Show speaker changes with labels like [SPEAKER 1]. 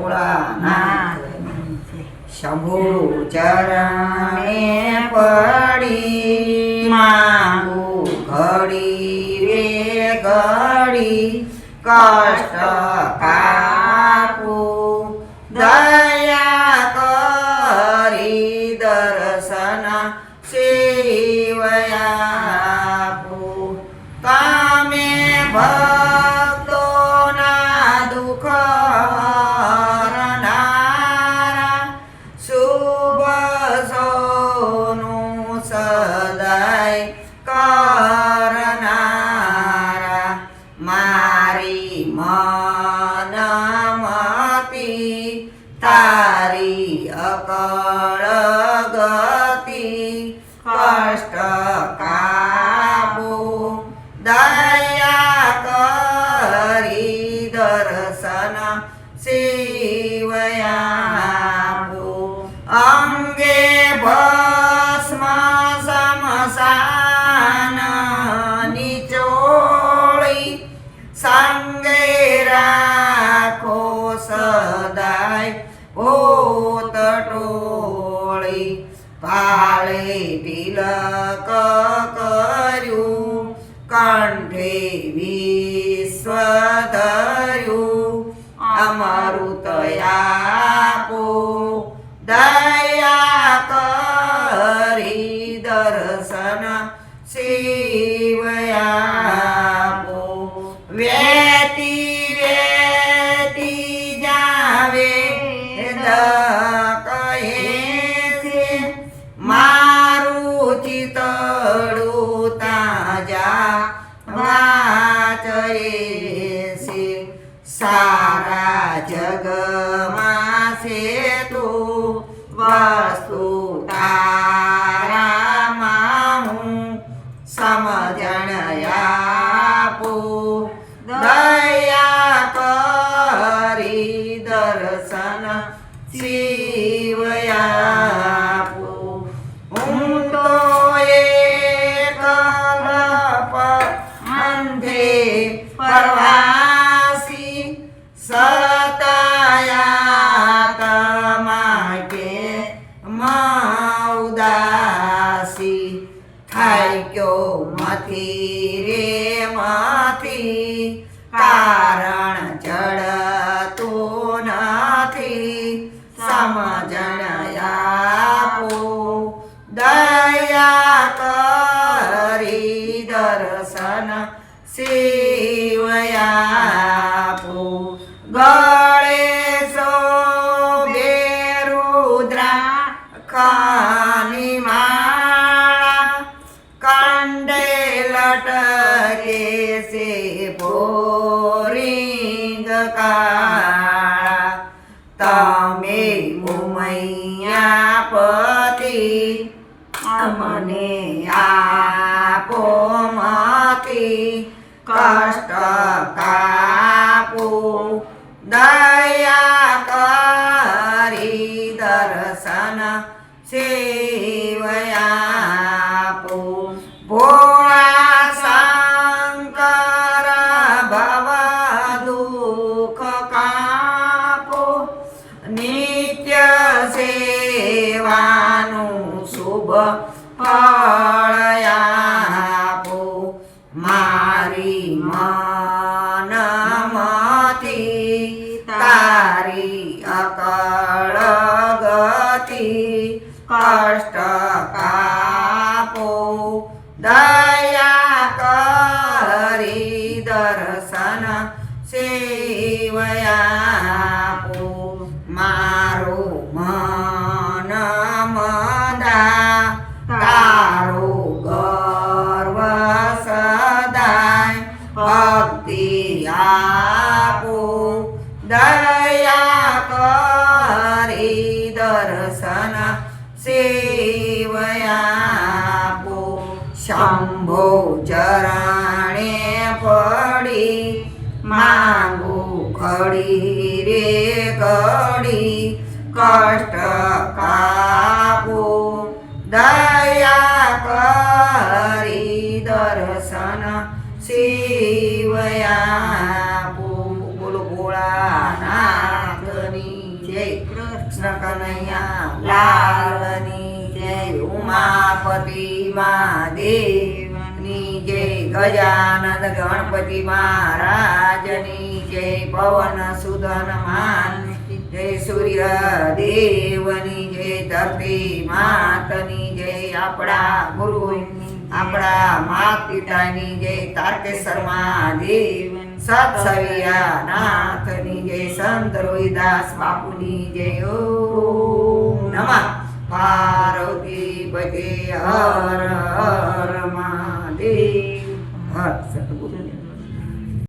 [SPEAKER 1] ભોળાનાથ શંભુ ચરણે પડી માંગુ ઘડી રે ઘડી કષ્ટ કાપું દયા કરી દર્શન સેવયાપું તમે ભક્તોના દુઃખ હરનારા શુભ સોનું સદાય કરનારા મારી મનમતી તારી અકળ ગતિ કષ્ટ કાપું દયા કરી દર્શન સેવયાપું અંગે ભસ્મ સમસાન નિચોળી સંગે રાખો સદાય ઓતટોળી પાળે તિલક કર્યું કંઠે વિશ્વ ધર્યું અમૃત આપો દયા કરી દર્શન સેવયાપો વેતી વેતી જાવે કહે છે મારું ચિતડું તાજા વાચે છે સારા જગમાં છે તું વસ્તુ તારામાં હું સમજણ આપું દયા કરી દર્શન સેવયાપું હું તો એકલ અંધે પરવાસી સતાયા તમાકે ઉદાસી થાક્યો મથી રે મથી કારણ જડતું નથી સમજણ આપો દયા કરી દર્શન સેવયાપું ગળે શોભે રુદ્રાક્ષની માળા કંડે લટકે છે ભોરિંગ કાળા તમે ઉમૈયા પતિ અમને આપો મતી કષ્ટ કાપું દયા કરી દર્શન સેવયાપું ભોળા શંકર ભવ દુઃખ કાપો નિત્ય સેવાનું શુભ ફળ આપો મારી મનમતી તારી અકળ ગતિ કષ્ટ કાપો દયા કરી દર્શન સેવયાપું મારું મન મદા તારું ગર્વ સદાય ભક્તિ આપું દયા કરી દર્શન સેવયાપું શંભો ચરણે પડી માંગુ ઘડી રે ઘડી કષ્ટ કાપું દયા કરી દર્શન સેવયાપું બોલો ભોળાનાથની કૃષ્ણ કનૈયા લાલની જય ઉમાપતિ મહાદેવની જય ગજાનંદ ગણપતિ મહારાજની જય પવન સુદન માન જય સૂર્ય દેવની જય ધરતી માતની જય આપણા ગુરુ આપણા માત પિતાની જય તારકેશ્વર મહાદેવ સત્સવિયા નાથની જય સંત રોહિદાસ બાપુની જય ઓમ નમઃ પાર્વતી પતે હર હર મહાદેવ હર સતગુરુ